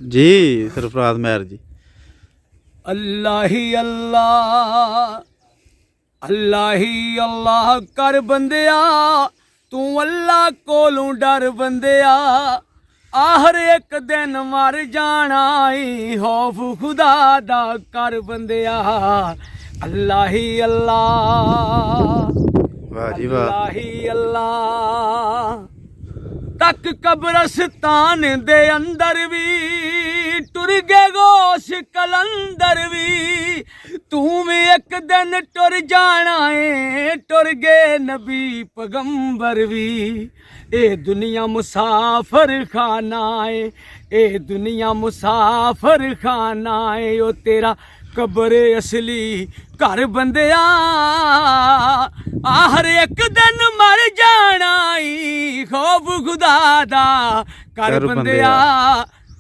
जी सरफराज महर जी। अल्लाह ही अल्लाह, अल्लाह ही अल्लाह कर बंदिया, तू अल्लाह कोलों डर बंदिया। आहर एक दिन मर जाना ई, खौफ खुदा दा कर बंदिया। अल्लाह ही अल्लाह, वाह जी वाह। अल्लाह ही अल्लाह। तक कब्रस्तान दे अंदर भी टुर गए गोश कलंदर भी। तू भी एक दिन टुर जाना है, टुर गए नबी पैगंबर भी। ए दुनिया मुसाफिर खाना है, ए दुनिया मुसाफिर खाना है। ओ तेरा कब्र असली घर बंदिया, आहर एक दिन मर जाना ई, खौफ खुदा दा कर बंदिया।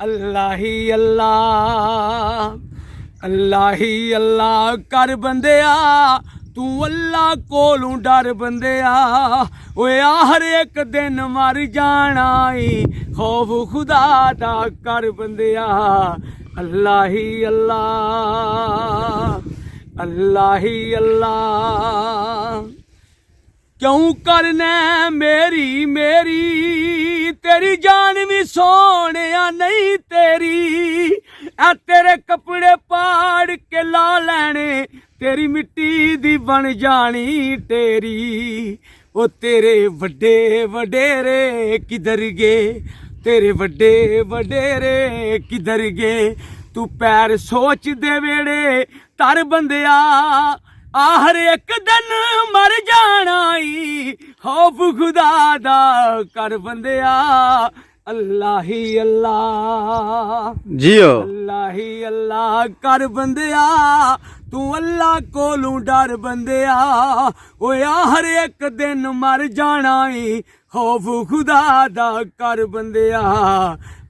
अल्लाह ही अल्लाह, अल्लाह ही अल्लाह कर बंदिया, तू अल्लाह कोलों डर बंदिया। ओए आहर एक दिन मर जाना ई, खौफ खुदा दा कर बंदिया। अल्लाह ही अल्लाह, अल्लाह ही अल्लाह। क्यों करना मेरी मेरी, तेरी जान भी सोने नहीं तेरी। आ तेरे कपड़े पाड़ के ला लैने, तेरी मिट्टी दी बन जानी तेरी। ओ तेरे वड्डे वडेरे किधर गए, तेरे वड्डे वडेरे किधर गए। तू पैर सोच दे वेड़े तर बंदिया, आहर एक दिन मर जाना ई, खौफ खुदा दा कर बंदिया। अल्लाह ही अल्लाह, जियो अल्लाह ही अल्लाह कर बंदिया, तू अल्लाह कोलों डर बंदिया। ओए आहर एक दिन मर जाना ई, खौफ खुदा दा कर बंदिया।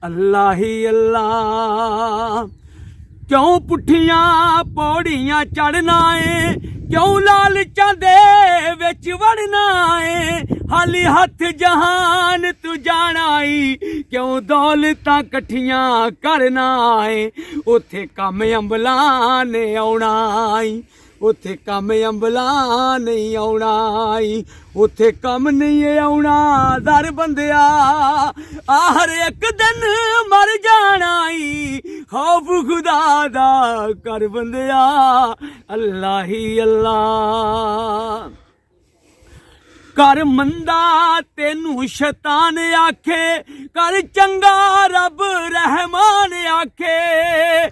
अल्लाह ही अल्लाह। क्यों पुठियां पौड़ियां चढ़ना है, क्यों लालचां दे विच वड़ना है। हाली हथ जहान तू जाना ई, क्यों दौलतां कट्ठियां करना है। उथे कम अंबलां ने औना ई, उथे कम अंबलां नहीं औना ई। उथे कम नहीं औना दर बंदिया, आहर एक दिन मर जाना ई, खौफ खुदा दा कर बंदिया। अल्लाह ही अल्लाह। कर मंदा तेनू शैतान आखे, कर चंगा रब रहमान आखे।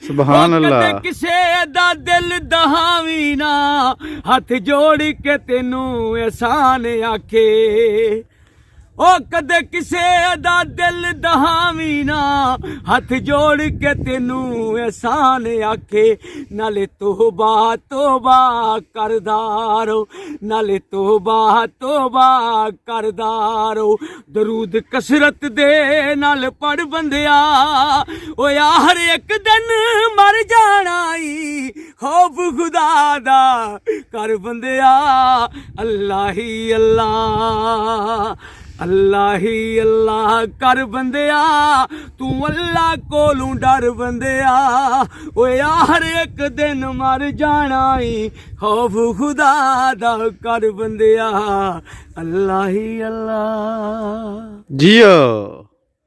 सुभान अल्लाह। किसे दा दिल दहावी ना, हथ जोड़ के तेनू एहसान आखे। ओ कदे किसे दा दिल दहावी ना, हथ जोड़ के तेनू एहसान आखे। नाले तोबा तोबा करदारो, नाले तोबा तोबा करदारो। दरूद कसरत दे नाल पढ़ बंदिया, ओ आहर एक दिन मर जाना ई, खौफ खुदा दा कर बंदिया। अल्लाह ही अल्लाह, अल्लाह ही अल्लाह कर बंदिया, तू अल्लाह कोलों डर बंदिया। ओए आहर एक दिन मर जाना ई, खौफ खुदा दा कर बंदिया। अल्लाह ही अल्लाह। जियो।